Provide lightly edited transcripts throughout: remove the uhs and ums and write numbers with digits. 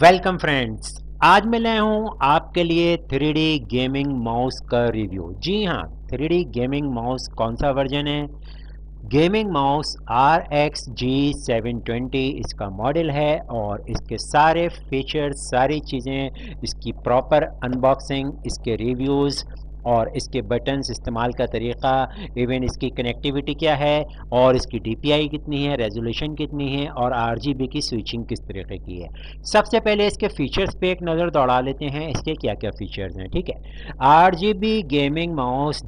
Welcome friends. आज मैं लाया हूँ आपके लिए 3D गेमिंग माउस का रिव्यू। जी हाँ, 3D गेमिंग माउस कौन सा वर्जन है? गेमिंग माउस RX G720 इसका मॉडल है और इसके सारे फीचर्स, सारी चीज़ें, इसकी प्रॉपर अनबॉक्सिंग, इसके रिव्यूज़ और इसके बटन्स इस्तेमाल का तरीक़ा, इवन इसकी कनेक्टिविटी क्या है और इसकी DPI कितनी है, रेजोल्यूशन कितनी है और RGB की स्विचिंग किस तरीके की है। सबसे पहले इसके फीचर्स पे एक नज़र दौड़ा लेते हैं, इसके क्या क्या फीचर्स हैं। ठीक है, RGB gaming mouse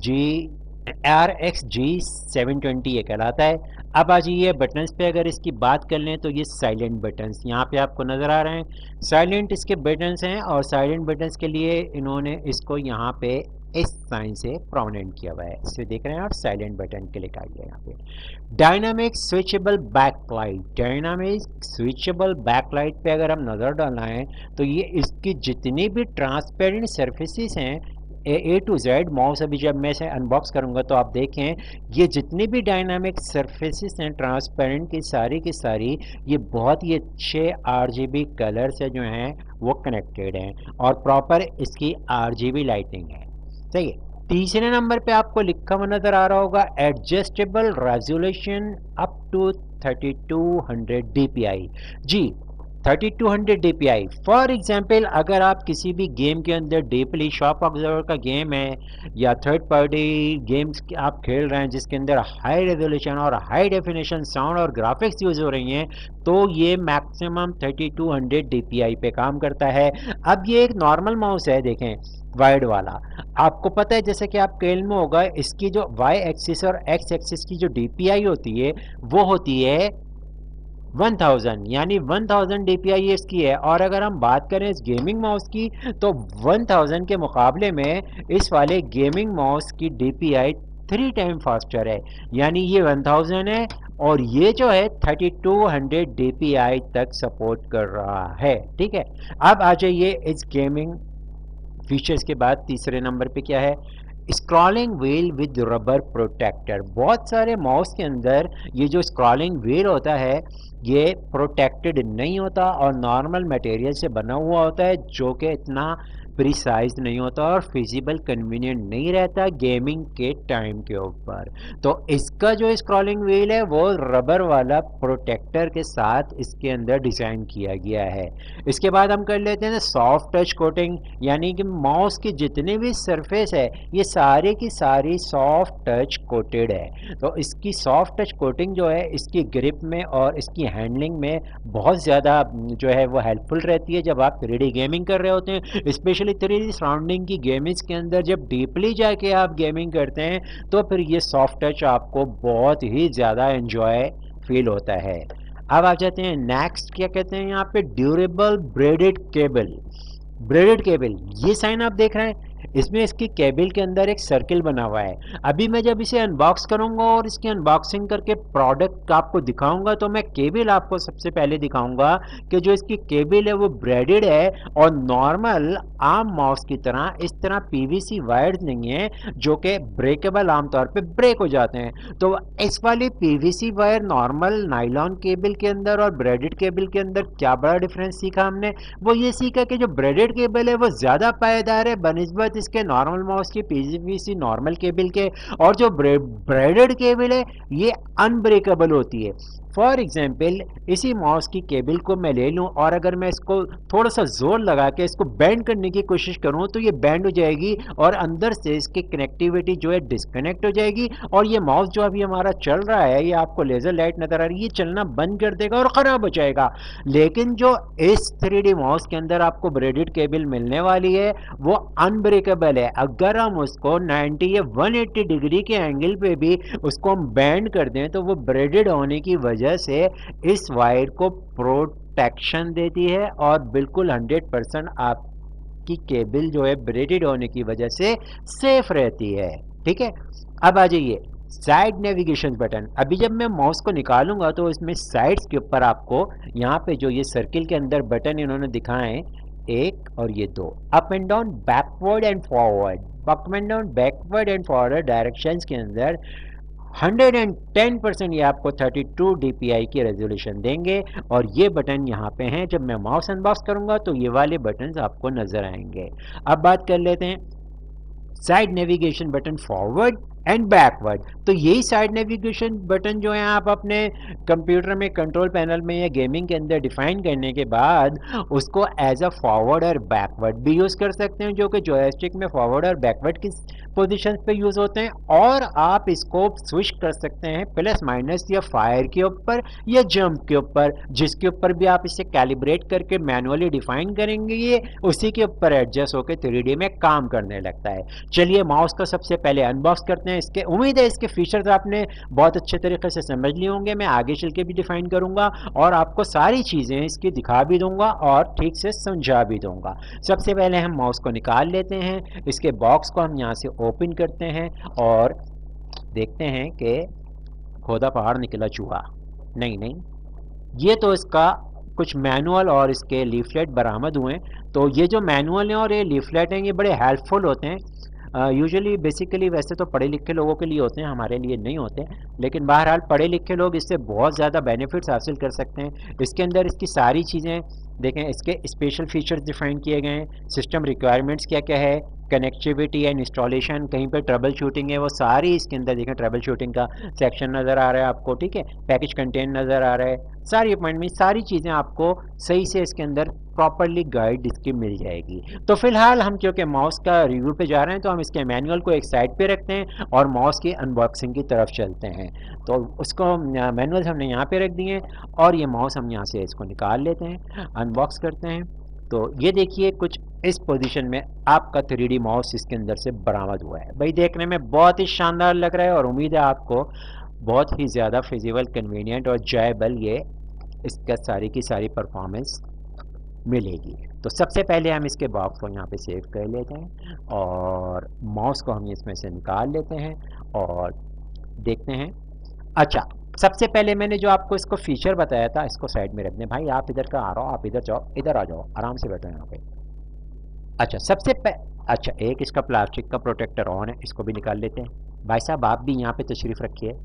RX G720 ये कहलाता है। अब आ जाइए बटन्स पे, अगर इसकी बात कर लें तो ये साइलेंट बटन्स यहाँ पे आपको नज़र आ रहे हैं। साइलेंट इसके बटन्स हैं और साइलेंट बटन्स के लिए इन्होंने इसको यहाँ पे इस साइन से प्रोमिनेंट किया हुआ है, इसे देख रहे हैं आप। साइलेंट बटन क्लिक आ गया यहाँ पे। Dynamic switchable backlight, dynamic switchable backlight पे अगर हम नज़र डालें तो ये इसकी जितनी भी ट्रांसपेरेंट सर्फेसिस हैं ए टू जेड माउस, अभी जब मैं इसे अनबॉक्स करूंगा तो आप देखें ये जितनी भी डायनामिक सरफेसेस हैं ट्रांसपेरेंट की सारी ये बहुत ही अच्छे RGB कलर से जो हैं वो कनेक्टेड हैं और प्रॉपर इसकी RGB लाइटिंग है। सही है। तीसरे नंबर पे आपको लिखा हुआ नज़र आ रहा होगा adjustable resolution up to 3200 DPI। जी, 3200 DPI। फॉर एग्जांपल अगर आप किसी भी गेम के अंदर डीपली, शॉप ऑब्जर्वर का गेम है या थर्ड पार्टी गेम्स आप खेल रहे हैं जिसके अंदर हाई रेजोल्यूशन और हाई डेफिनेशन साउंड और ग्राफिक्स यूज़ हो रही हैं, तो ये मैक्सिमम 3200 DPI पे काम करता है। अब ये एक नॉर्मल माउस है, देखें वाइड वाला, आपको पता है जैसे कि आप खेल में होगा, इसकी जो वाई एक्सिस और एक्स एक्सिस की जो DPI होती है वो होती है 1000, यानी 1000 DPI इसकी है। और अगर हम बात करें इस गेमिंग माउस की तो 1000 के मुकाबले में इस वाले गेमिंग माउस की DPI 3 टाइम फास्टर है, यानी ये 1000 है और ये जो है 3200 DPI तक सपोर्ट कर रहा है। ठीक है, अब आ जाइए इस गेमिंग फीचर्स के बाद तीसरे नंबर पे क्या है? Scrolling wheel with rubber protector. बहुत सारे माउस के अंदर ये जो स्क्रॉलिंग व्हील होता है ये प्रोटेक्टेड नहीं होता और नॉर्मल मटेरियल से बना हुआ होता है, जो कि इतना प्रिसाइज नहीं होता और फिजिबल कन्वीनियंट नहीं रहता गेमिंग के टाइम के ऊपर। तो इसका जो स्क्रॉलिंग व्हील है वो रबर वाला प्रोटेक्टर के साथ इसके अंदर डिज़ाइन किया गया है। इसके बाद हम कर लेते हैं सॉफ्ट टच कोटिंग, यानी कि माउस की जितनी भी सरफेस है ये सारी की सारी सॉफ्ट टच कोटेड है। तो इसकी सॉफ्ट टच कोटिंग जो है इसकी ग्रिप में और इसकी हैंडलिंग में बहुत ज़्यादा जो है वो हेल्पफुल रहती है जब आप 3D गेमिंग कर रहे होते हैं। स्पेशली 3D सराउंडिंग की गेमिंग्स के अंदर जब डीपली जाके आप गेमिंग करते हैं तो फिर ये सॉफ्ट टच आपको बहुत ही ज़्यादा एंजॉय फील होता है। अब आ जाते हैं नेक्स्ट, क्या कहते हैं यहाँ पे, durable braided cable. Braided cable, ये साइन आप देख रहे हैं, इसमें इसकी केबल के अंदर एक सर्किल बना हुआ है। अभी मैं जब इसे अनबॉक्स करूंगा और इसकी अनबॉक्सिंग करके प्रोडक्ट आपको दिखाऊंगा तो मैं केबल आपको सबसे पहले दिखाऊंगा कि जो इसकी केबल है वो ब्रेडेड है और नॉर्मल आम माउस की तरह इस तरह PVC वायर्स नहीं है जो कि ब्रेकेबल आमतौर पे ब्रेक हो जाते हैं। तो इस वाली PVC wire normal nylon cable के अंदर और ब्रेडेड केबल के अंदर क्या बड़ा डिफरेंस सीखा हमने? वो ये सीखा कि जो ब्रेडेड केबल है वो ज़्यादा पायदार है बनिस्बत इसके नॉर्मल माउस की PVC नॉर्मल केबल के, और जो ब्रेडेड केबल है ये अनब्रेकेबल होती है। फॉर एग्जाम्पल इसी माउस की केबल को मैं ले लूँ और अगर मैं इसको थोड़ा सा जोर लगा के इसको बैंड करने की कोशिश करूँ तो ये बैंड हो जाएगी और अंदर से इसकी कनेक्टिविटी जो है डिस्कनेक्ट हो जाएगी और ये माउस जो अभी हमारा चल रहा है, ये आपको लेज़र लाइट नज़र आ रही है, ये चलना बंद कर देगा और ख़राब हो जाएगा। लेकिन जो इस 3D माउस के अंदर आपको ब्रेडेड केबल मिलने वाली है वो अनब्रेकेबल है। अगर हम उसको 90 या 180 डिग्री के एंगल पे भी उसको हम बैंड कर दें तो वो ब्रेडेड होने की वजह से इस वायर को प्रोटेक्शन देती है और बिल्कुल 100% आपकी केबल जो है ब्रेडेड होने की वजह से सेफ रहती है। ठीक है, अब आ जाइए साइड नेविगेशन बटन। अभी जब मैं माउस को निकालूंगा तो इसमें साइड्स के ऊपर आपको यहाँ पे जो ये सर्किल के अंदर बटन इन्होंने दिखाए, एक और ये दो, up and down, backward and forward, up and down, backward and forward directions के अंदर 110% ये आपको 32 dpi की रेजोल्यूशन देंगे। और ये बटन यहाँ पे हैं, जब मैं माउस अनबॉक्स करूँगा तो ये वाले बटन्स आपको नज़र आएंगे। अब बात कर लेते हैं side navigation button forward and backward. तो यही साइड नेविगेशन बटन जो है आप अपने कंप्यूटर में कंट्रोल पैनल में या गेमिंग के अंदर डिफाइन करने के बाद उसको एज अ फॉरवर्ड और बैकवर्ड भी यूज़ कर सकते हैं, जो कि जॉयस्टिक में फॉरवर्ड और बैकवर्ड की पोजीशंस पे यूज़ होते हैं। और आप इसको स्विच कर सकते हैं प्लस माइनस या फायर के ऊपर या जंप के ऊपर, जिसके ऊपर भी आप इसे कैलिब्रेट करके मैनुअली डिफाइन करेंगे, ये उसी के ऊपर एडजस्ट होकर 3D में काम करने लगता है। चलिए माउस का सबसे पहले अनबॉक्स करते हैं। इसके उम्मीद है इसके फीचर्स आपने बहुत अच्छे तरीके से समझ लिए होंगे। मैं आगे चल के भी डिफाइन करूंगा और आपको सारी चीज़ें इसकी दिखा भी दूंगा और ठीक से समझा भी दूंगा। सबसे पहले हम माउस को निकाल लेते हैं, इसके बॉक्स को हम यहाँ से ओपन करते हैं और देखते हैं कि खोदा पहाड़ निकला चूहा। नहीं, ये तो इसका कुछ मैनुअल और इसके लीफलेट बरामद हुए। तो ये जो मैनुअल हैं और ये लीफलेट हैं, ये बड़े हेल्पफुल होते हैं। यूजुअली बेसिकली वैसे तो पढ़े लिखे लोगों के लिए होते हैं, हमारे लिए नहीं होते, लेकिन बहरहाल पढ़े लिखे लोग इससे बहुत ज़्यादा बेनिफिट्स हासिल कर सकते हैं। इसके अंदर इसकी सारी चीज़ें देखें, इसके स्पेशल फीचर्स डिफाइन किए गए हैं, सिस्टम रिक्वायरमेंट्स क्या क्या है, कनेक्टिविटी एंड इंस्टॉलेशन, कहीं पर ट्रबल शूटिंग है वो सारी इसके अंदर देखें, ट्रबल शूटिंग का सेक्शन नज़र आ रहा है आपको, ठीक है, पैकेज कंटेंट नज़र आ रहा है, सारी अपॉइंटमेंट सारी चीज़ें आपको सही से इसके अंदर प्रॉपरली गाइड इसकी मिल जाएगी। तो फिलहाल हम क्योंकि माउस का रिव्यू पे जा रहे हैं तो हम इसके मैनुअल को एक साइड पे रखते हैं और माउस की अनबॉक्सिंग की तरफ चलते हैं। तो उसको मैनुअल हमने यहाँ पे रख दिए और ये माउस हम यहाँ से इसको निकाल लेते हैं, अनबॉक्स करते हैं। तो ये देखिए कुछ इस पोजीशन में आपका 3D माउस इसके अंदर से बरामद हुआ है। भाई देखने में बहुत ही शानदार लग रहा है और उम्मीद है आपको बहुत ही ज़्यादा फिजिबल, कन्वीनियंट और जॉयबल ये इसका सारी की सारी परफॉर्मेंस मिलेगी। तो सबसे पहले हम इसके बॉक्स को यहाँ पे सेव कर लेते हैं और माउस को हम इसमें से निकाल लेते हैं और देखते हैं। अच्छा, सबसे पहले मैंने जो आपको इसको फीचर बताया था इसको साइड में रख दें। भाई आप इधर का आ रहा हो, आप इधर जाओ, इधर आ जाओ, आराम से बैठो यहाँ पे। अच्छा अच्छा, एक इसका प्लास्टिक का प्रोटेक्टर ऑन है, इसको भी निकाल लेते हैं। भाई साहब आप भी यहाँ पे तशरीफ़ रखिए।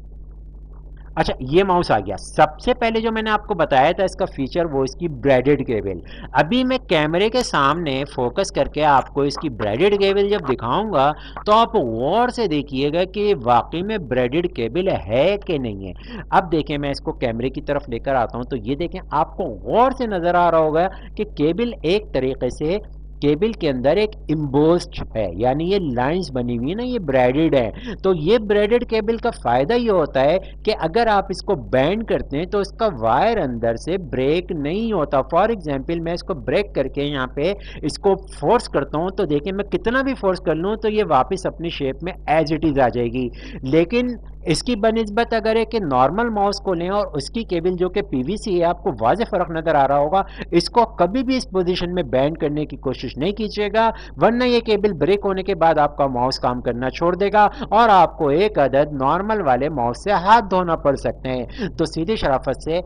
अच्छा, ये माउस आ गया। सबसे पहले जो मैंने आपको बताया था इसका फीचर वो इसकी ब्रेडेड केबल। अभी मैं कैमरे के सामने फोकस करके आपको इसकी ब्रेडेड केबल जब दिखाऊंगा तो आप गौर से देखिएगा कि वाकई में ब्रेडेड केबल है कि नहीं है। अब देखें, मैं इसको कैमरे की तरफ लेकर आता हूं तो ये देखें, आपको गौर से नज़र आ रहा होगा कि केबल एक तरीके से केबल के अंदर एक इम्बोस्ड है, यानी ये लाइंस बनी हुई है ना, ये ब्रेडेड है। तो ये ब्रेडेड केबल का फ़ायदा ये होता है कि अगर आप इसको बैंड करते हैं तो इसका वायर अंदर से ब्रेक नहीं होता। फॉर एग्जांपल मैं इसको ब्रेक करके यहाँ पे इसको फोर्स करता हूँ तो देखिए मैं कितना भी फोर्स कर लूँ तो ये वापस अपनी शेप में एज इट इज़ आ जाएगी। लेकिन इसकी बनिस्बत अगर एक नॉर्मल माउस को लें और उसकी केबल जो कि पीवीसी है, आपको वाज़ेह फ़र्क नज़र आ रहा होगा। इसको कभी भी इस पोजीशन में बैंड करने की कोशिश नहीं कीजिएगा, वरना ये केबल ब्रेक होने के बाद आपका माउस काम करना छोड़ देगा और आपको एक अदद नॉर्मल वाले माउस से हाथ धोना पड़ सकते हैं। तो सीधी शराफत से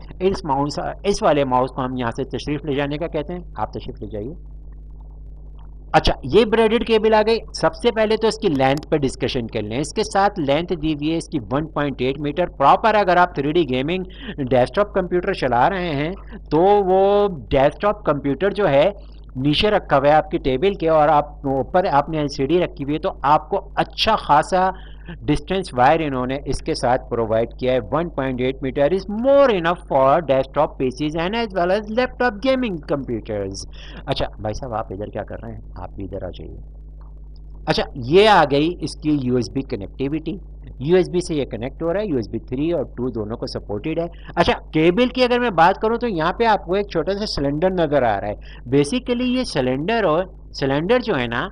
इस वाले माउस को हम यहाँ से तशरीफ़ ले जाने का कहते हैं। आप तशरीफ़ ले जाइए। अच्छा, ये ब्रेडेड केबल आ गई। सबसे पहले तो इसकी लेंथ पर डिस्कशन कर लें। इसके साथ लेंथ दी हुई है इसकी 1.8 मीटर प्रॉपर। अगर आप 3D गेमिंग डेस्कटॉप कंप्यूटर चला रहे हैं तो वो डेस्कटॉप कंप्यूटर जो है नीचे रखा हुआ है आपकी टेबल के और आप ऊपर आपने एलसीडी रखी हुई है, तो आपको अच्छा खासा डिस्टेंस वायर इन्होंने इसके साथ प्रोवाइड किया है। 1.8 metre is more enough for desktop PCs and as well as laptop gaming computers. अच्छा भाई साहब आप इधर क्या कर रहे हैं, आप भी इधर आ जाइए। अच्छा, ये आ गई इसकी यूएसबी कनेक्टिविटी। यूएसबी से ये कनेक्ट हो रहा है, यूएसबी 3 और 2 दोनों को सपोर्टेड है। अच्छा, केबल की अगर मैं बात करूं तो यहाँ पे आपको एक छोटा सा सिलेंडर नज़र आ रहा है। बेसिकली ये सिलेंडर जो है ना,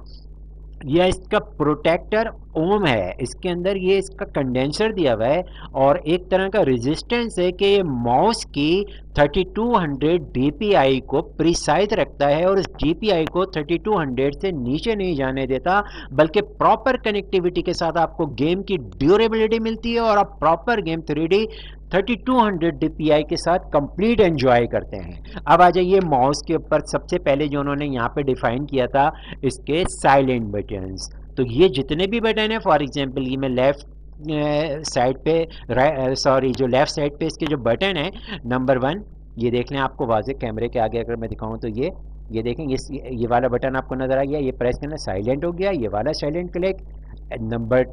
यह इसका प्रोटेक्टर ओम है। इसके अंदर ये इसका कंडेंसर दिया हुआ है और एक तरह का रेजिस्टेंस है कि ये माउस की 3200 DPI को प्रिसाइज रखता है और इस DPI को 3200 से नीचे नहीं जाने देता, बल्कि प्रॉपर कनेक्टिविटी के साथ आपको गेम की ड्यूरेबिलिटी मिलती है और आप प्रॉपर गेम 3D 3200 DPI के साथ कंप्लीट एंजॉय करते हैं। अब आ जाइए माउस के ऊपर। सबसे पहले जो उन्होंने यहाँ पे डिफाइन किया था इसके साइलेंट बटन्स। तो ये जितने भी बटन है, फॉर एग्जांपल ये मैं लेफ्ट साइड पे, सॉरी जो लेफ़्ट साइड पे इसके जो बटन है नंबर 1, ये देख लें, आपको वाज़ेह कैमरे के आगे अगर मैं दिखाऊँ तो ये देखें, ये वाला बटन आपको नज़र आ गया, ये प्रेस करना साइलेंट हो गया, ये वाला साइलेंट क्लिक, नंबर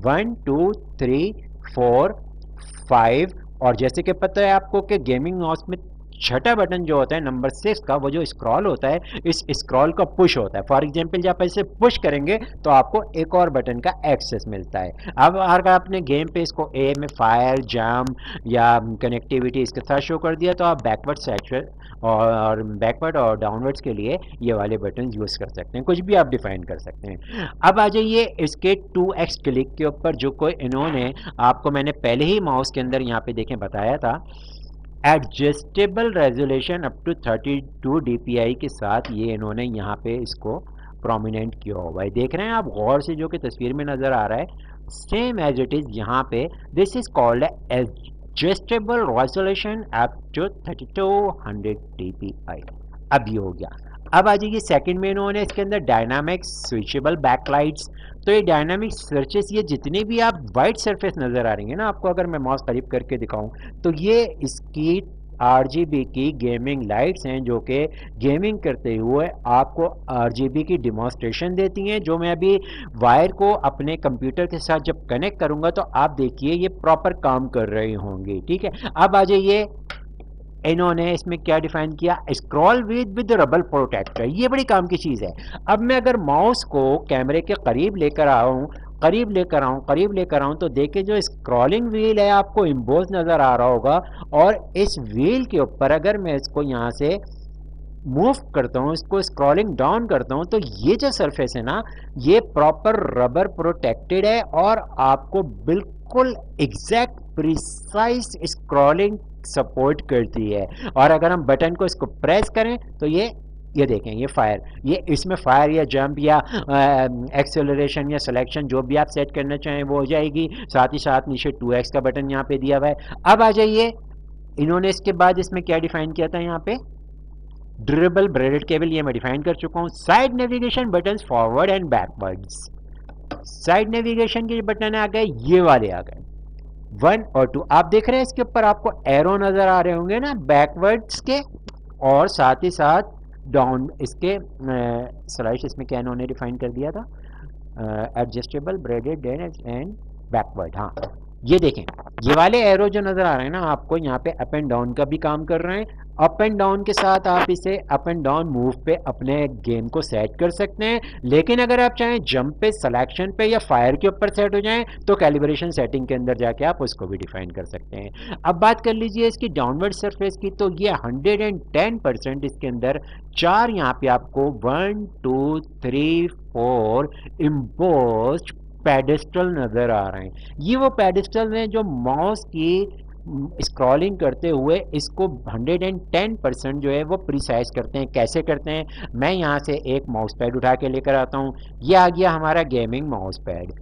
1 2 3 4 5, और जैसे कि पता है आपको कि गेमिंग माउस में छठा बटन जो होता है नंबर 6 का, वो जो स्क्रॉल होता है, इस स्क्रॉल का पुश होता है। फॉर एग्जांपल जब आप इसे पुश करेंगे तो आपको एक और बटन का एक्सेस मिलता है। अब अगर आपने गेम पे इसको ए में फायर, जंप या कनेक्टिविटी इसके साथ शो कर दिया, तो आप बैकवर्ड सेक्शन और बैकवर्ड और डाउनवर्ड्स के लिए ये वाले बटन यूज़ कर सकते हैं, कुछ भी आप डिफाइन कर सकते हैं। अब आ जाइए इसके 2x क्लिक के ऊपर, जो कोई इन्होंने आपको मैंने पहले ही माउस के अंदर यहाँ पे देखें बताया था, adjustable resolution up to 32 dpi के साथ ये इन्होंने यहाँ पे इसको प्रोमिनेंट किया हुआ है। देख रहे हैं आप गौर से, जो कि तस्वीर में नज़र आ रहा है, सेम एज इट इज़ यहाँ पे। This is called adjustable resolution up to 3200 dpi। अब ये हो गया। अब आ जाइए सेकंड में इन्होंने इसके अंदर डायनामिक स्विचेबल बैकलाइट्स। तो ये डायनामिक सर्चेस, ये जितने भी आप वाइट सरफेस नज़र आ रही है ना आपको, अगर मैं माउस करीब करके दिखाऊं तो ये इसकी RGB की गेमिंग लाइट्स हैं, जो कि गेमिंग करते हुए आपको RGB की डिमॉन्स्ट्रेशन देती हैं, जो मैं अभी वायर को अपने कंप्यूटर के साथ जब कनेक्ट करूंगा तो आप देखिए ये प्रॉपर काम कर रही होंगी। ठीक है, अब आ जाइए इन्होंने इसमें क्या डिफाइन किया, स्क्रॉल विद रबर प्रोटेक्टर। ये बड़ी काम की चीज़ है। अब मैं अगर माउस को कैमरे के करीब लेकर आऊँ तो देखिए जो स्क्रॉलिंग व्हील है आपको इम्बोज नज़र आ रहा होगा, और इस व्हील के ऊपर अगर मैं इसको यहाँ से मूव करता हूँ, इसको स्क्रॉलिंग डाउन करता हूँ, तो ये जो सरफेस है ना, ये प्रॉपर रबर प्रोटेक्टेड है और आपको बिल्कुल एग्जैक्ट प्रिसाइज स्क्रॉलिंग सपोर्ट करती है। और अगर हम बटन को इसको प्रेस करें तो ये देखें, ये फायर, ये इसमें फायर या जंप या एक्सेलरेशन या सिलेक्शन जो भी आप सेट करना चाहें वो हो जाएगी। साथ ही साथ नीचे 2x का बटन यहाँ पे दिया हुआ है। अब आ जाइए, इन्होंने इसके बाद इसमें क्या डिफाइन किया था, यहाँ पे ड्यूरेबल ब्रेडेड केबल, ये मैं डिफाइन कर चुका हूँ। Side navigation button forward and backwards, side navigation के बटन आ गए, ये वाले आ गए 1 और 2। आप देख रहे हैं इसके ऊपर आपको एरो नजर आ रहे होंगे ना बैकवर्ड्स के, और साथ ही साथ डाउन इसके स्लाइस। इसमें क्या इन्होंने डिफाइन कर दिया था, एडजस्टेबल ब्रेडेड एंड बैकवर्ड। हाँ, ये देखें, ये वाले एरो जो नज़र आ रहे हैं ना आपको, यहाँ पे अप एंड डाउन का भी काम कर रहे हैं। अप एंड डाउन के साथ आप इसे अप एंड डाउन मूव पे अपने गेम को सेट कर सकते हैं, लेकिन अगर आप चाहें जंप पे, सिलेक्शन पे या फायर के ऊपर सेट हो जाएं तो कैलिब्रेशन सेटिंग के अंदर जाके आप उसको भी डिफाइन कर सकते हैं। अब बात कर लीजिए इसकी डाउनवर्ड सरफेस की, तो ये 110% इसके अंदर 4 यहाँ पे आपको 1 2 3 4 इम्पोज्ड पेडेस्टल नज़र आ रहे हैं। ये वो पेडेस्टल हैं जो माउस की स्क्रॉलिंग करते हुए इसको 110% जो है वो प्रिसाइज करते हैं। कैसे करते हैं, मैं यहाँ से एक माउस पैड उठा के लेकर आता हूँ, ये आ गया हमारा गेमिंग माउस पैड।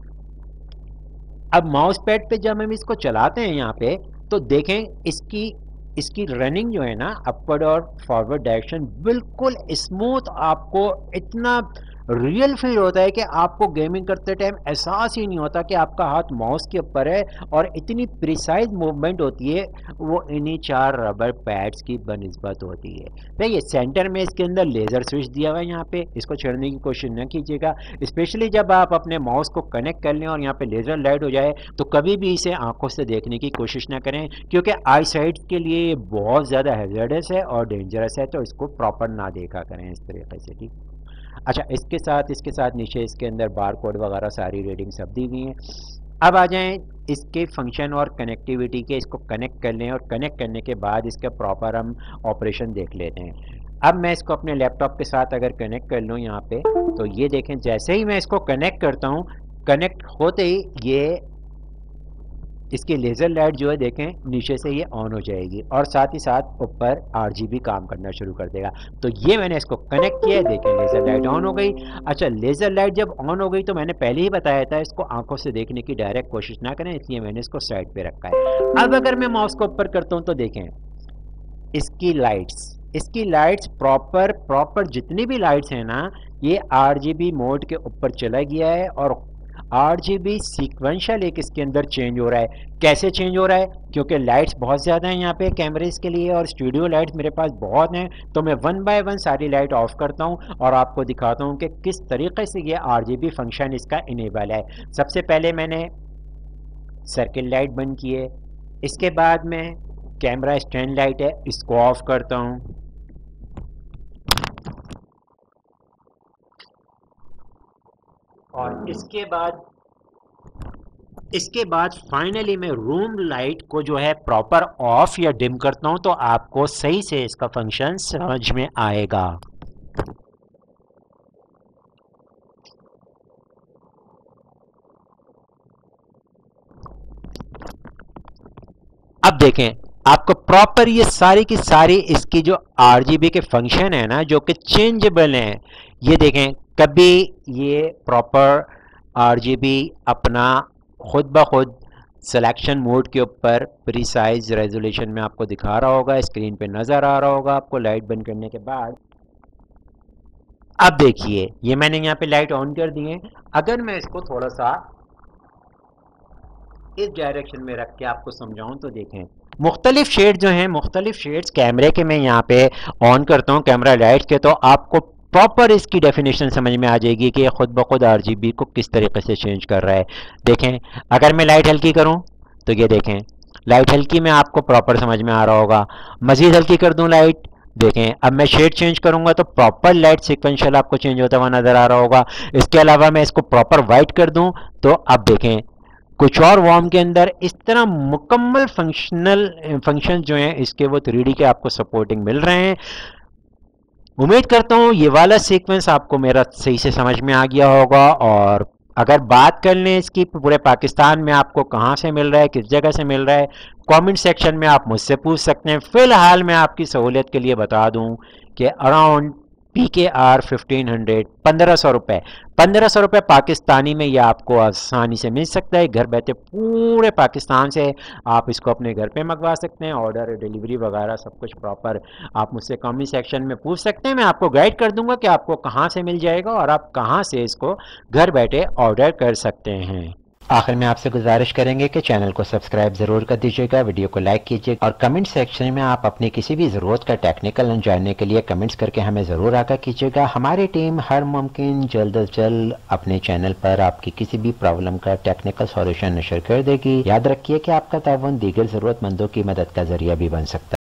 अब माउस पैड पे जब हम इसको चलाते हैं यहाँ पे, तो देखें इसकी रनिंग जो है ना, अपवर्ड और फॉरवर्ड डायरेक्शन बिल्कुल स्मूथ, आपको इतना रियल फील होता है कि आपको गेमिंग करते टाइम एहसास ही नहीं होता कि आपका हाथ माउस के ऊपर है, और इतनी प्रिसाइज मूवमेंट होती है वो इन्हीं 4 रबर पैड्स की बनिस्बत होती है। देखिए सेंटर में इसके अंदर लेज़र स्विच दिया हुआ है, यहाँ पे इसको छेड़ने की कोशिश न कीजिएगा, स्पेशली जब आप अपने माउस को कनेक्ट कर लें और यहाँ पे लेज़र लाइट हो जाए तो कभी भी इसे आंखों से देखने की कोशिश ना करें, क्योंकि आई साइट के लिए ये बहुत ज़्यादा हैजर्डस है और डेंजरस है, तो इसको प्रॉपर ना देखा करें इस तरीके से। ठीक, अच्छा, इसके साथ नीचे इसके अंदर बार कोड वगैरह सारी रीडिंग सब दी गई हैं। अब आ जाएं इसके फंक्शन और कनेक्टिविटी के, इसको कनेक्ट कर लें और कनेक्ट करने के बाद इसका प्रॉपर हम ऑपरेशन देख लेते हैं। अब मैं इसको अपने लैपटॉप के साथ अगर कनेक्ट कर लूँ यहाँ पे, तो ये देखें जैसे ही मैं इसको कनेक्ट करता हूँ, कनेक्ट होते ही ये इसकी लेज़र लाइट जो है देखें नीचे से ये ऑन हो जाएगी, और साथ ही साथ ऊपर RGB काम करना शुरू कर देगा। तो ये मैंने इसको कनेक्ट किया है, देखें लेज़र लाइट ऑन हो गई। अच्छा, लेज़र लाइट जब ऑन हो गई तो मैंने पहले ही बताया था इसको आंखों से देखने की डायरेक्ट कोशिश ना करें, इसलिए मैंने इसको साइड पे रखा है। अब अगर मैं माउस को ऊपर करता हूँ तो देखें इसकी लाइट्स प्रॉपर जितनी भी लाइट्स हैं ना, ये RGB मोड के ऊपर चला गया है, और RGB सीक्वेंशियल एक इसके अंदर चेंज हो रहा है। कैसे चेंज हो रहा है? क्योंकि लाइट्स बहुत ज़्यादा हैं यहाँ पे कैमरेज के लिए और स्टूडियो लाइट्स मेरे पास बहुत हैं, तो मैं वन बाय वन सारी लाइट ऑफ करता हूँ और आपको दिखाता हूँ कि किस तरीके से ये RGB फंक्शन इसका इनेबल है। सबसे पहले मैंने सर्किल लाइट बंद की है, इसके बाद में कैमरा स्टैंड लाइट है, इसको ऑफ करता हूँ। और इसके बाद फाइनली मैं रूम लाइट को जो है प्रॉपर ऑफ या डिम करता हूं, तो आपको सही से इसका फंक्शन समझ में आएगा। अब देखें, आपको प्रॉपर ये सारी की सारी इसकी जो RGB के फंक्शन है ना, जो कि चेंजेबल हैं, ये देखें, कभी ये प्रॉपर RGB अपना खुद ब खुद सिलेक्शन मोड के ऊपर प्रीसाइज रेजोल्यूशन में आपको दिखा रहा होगा, स्क्रीन पे नज़र आ रहा होगा आपको लाइट बंद करने के बाद। अब देखिए, ये मैंने यहाँ पे लाइट ऑन कर दी है। अगर मैं इसको थोड़ा सा इस डायरेक्शन में रख के आपको समझाऊं तो देखें, मुख्तलिफ शेड जो हैं, मुख्तलिफ शेड्स कैमरे के मैं यहाँ पे ऑन करता हूँ कैमरा लाइट्स के, तो आपको प्रॉपर इसकी डेफिनेशन समझ में आ जाएगी कि ये खुद ब खुद RGB को किस तरीके से चेंज कर रहा है। देखें, अगर मैं लाइट हल्की करूँ तो ये देखें, लाइट हल्की में आपको प्रॉपर समझ में आ रहा होगा। मज़ीद हल्की कर दूँ लाइट, देखें, अब मैं शेड चेंज करूंगा तो प्रॉपर लाइट सीक्वेंशियल आपको चेंज होता हुआ नज़र आ रहा होगा। इसके अलावा मैं इसको प्रॉपर वाइट कर दूं तो अब देखें, कुछ और वॉर्म के अंदर इस तरह मुकम्मल फंक्शन जो हैं इसके वो 3D के आपको सपोर्टिंग मिल रहे हैं। उम्मीद करता हूँ ये वाला सीक्वेंस आपको मेरा सही से समझ में आ गया होगा। और अगर बात कर लें इसकी पूरे पाकिस्तान में आपको कहाँ से मिल रहा है, किस जगह से मिल रहा है, कमेंट सेक्शन में आप मुझसे पूछ सकते हैं। फ़िलहाल मैं आपकी सहूलियत के लिए बता दूं कि अराउंड PKR 1500 1500 रुपये पाकिस्तानी में ये आपको आसानी से मिल सकता है। घर बैठे पूरे पाकिस्तान से आप इसको अपने घर पे मंगवा सकते हैं। ऑर्डर, डिलीवरी वगैरह सब कुछ प्रॉपर आप मुझसे कमेंट सेक्शन में पूछ सकते हैं। मैं आपको गाइड कर दूंगा कि आपको कहाँ से मिल जाएगा और आप कहाँ से इसको घर बैठे ऑर्डर कर सकते हैं। आखिर में आपसे गुजारिश करेंगे कि चैनल को सब्सक्राइब ज़रूर कर दीजिएगा, वीडियो को लाइक कीजिएगा और कमेंट सेक्शन में आप अपनी किसी भी ज़रूरत का टेक्निकल जानने के लिए कमेंट्स करके हमें ज़रूर आगाह कीजिएगा। हमारी टीम हर मुमकिन जल्द अज जल्द अपने चैनल पर आपकी किसी भी प्रॉब्लम का टेक्निकल सॉल्यूशन नशर कर देगी। याद रखिए कि आपका ताउन दीगर ज़रूरतमंदों की मदद का ज़रिया भी बन सकता है।